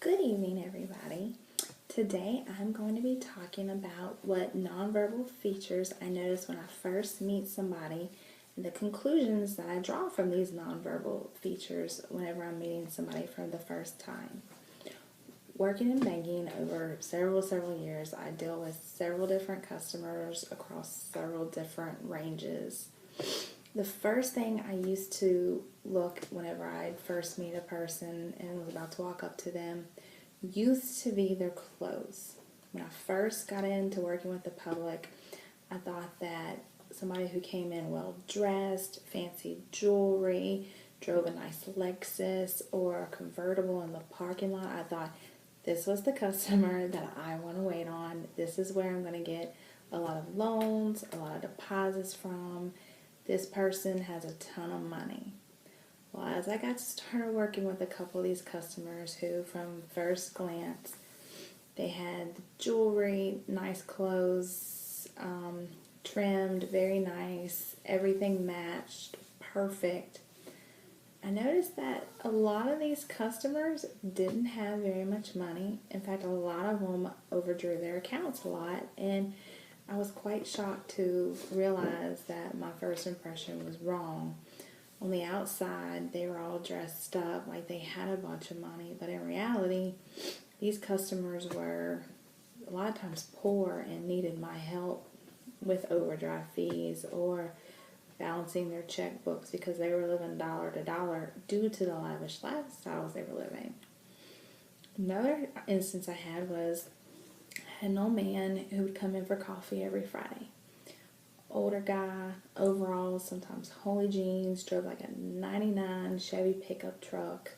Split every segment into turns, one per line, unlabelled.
Good evening, everybody. Today I'm going to be talking about what nonverbal features I notice when I first meet somebody and the conclusions that I draw from these nonverbal features whenever I'm meeting somebody for the first time. Working in banking over several years, I deal with several different customers across several different ranges. The first thing I used to look whenever I'd first meet a person and was about to walk up to them used to be their clothes. When I first got into working with the public, I thought that somebody who came in well dressed, fancy jewelry, drove a nice Lexus or a convertible in the parking lot, I thought this was the customer that I want to wait on. This is where I'm going to get a lot of loans, a lot of deposits from. This person has a ton of money. Well, as I got started working with a couple of these customers who, from first glance, they had jewelry, nice clothes, trimmed, very nice, everything matched, perfect. I noticed that a lot of these customers didn't have very much money. In fact, a lot of them overdrew their accounts a lot, and I was quite shocked to realize that my first impression was wrong. On the outside, they were all dressed up like they had a bunch of money, but in reality, these customers were a lot of times poor and needed my help with overdraft fees or balancing their checkbooks because they were living dollar to dollar due to the lavish lifestyles they were living. Another instance I had was I had an old man who would come in for coffee every Friday. Older guy, overalls, sometimes holey jeans, drove like a 99 Chevy pickup truck.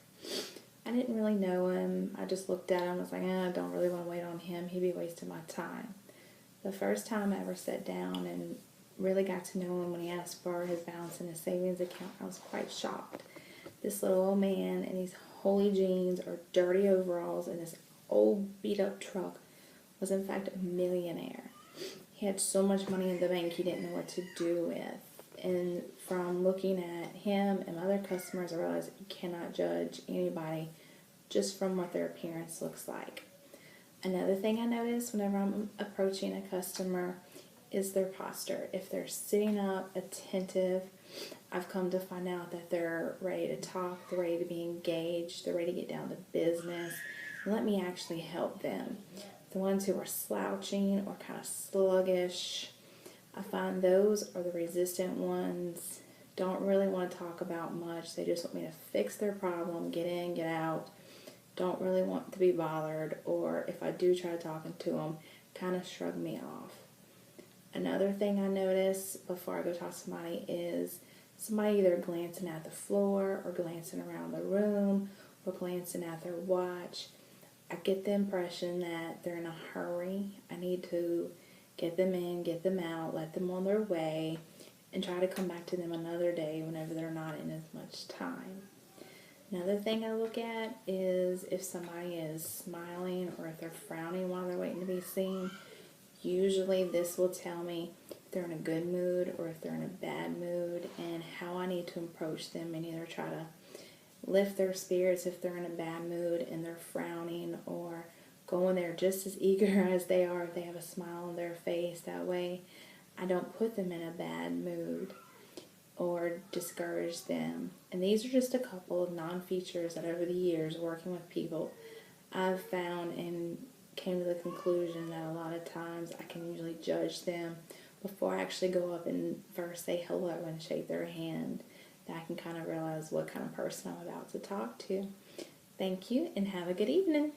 I didn't really know him. I just looked at him and was like, I don't really want to wait on him. He'd be wasting my time. The first time I ever sat down and really got to know him when he asked for his balance in his savings account, I was quite shocked. This little old man in these holey jeans or dirty overalls and this old beat up truck was in fact a millionaire. He had so much money in the bank he didn't know what to do with. And from looking at him and other customers, I realized you cannot judge anybody just from what their appearance looks like. Another thing I notice whenever I'm approaching a customer is their posture. If they're sitting up, attentive, I've come to find out that they're ready to talk, they're ready to be engaged, they're ready to get down to business. Let me actually help them. The ones who are slouching or kind of sluggish, I find those are the resistant ones. Don't really want to talk about much. They just want me to fix their problem, get in, get out. Don't really want to be bothered, or if I do try talking to them, kind of shrug me off. Another thing I notice before I go talk to somebody is somebody either glancing at the floor or glancing around the room or glancing at their watch. I get the impression that they're in a hurry. I need to get them in, get them out, let them on their way, and try to come back to them another day whenever they're not in as much time. Another thing I look at is if somebody is smiling or if they're frowning while they're waiting to be seen. Usually this will tell me if they're in a good mood or if they're in a bad mood and how I need to approach them and either try to lift their spirits if they're in a bad mood and they're frowning, or go in there just as eager as they are if they have a smile on their face. That way I don't put them in a bad mood or discourage them. And these are just a couple of non-features that over the years working with people I've found and came to the conclusion that a lot of times I can usually judge them before I actually go up and first say hello and shake their hand. That I can kind of realize what kind of person I'm about to talk to. Thank you and have a good evening.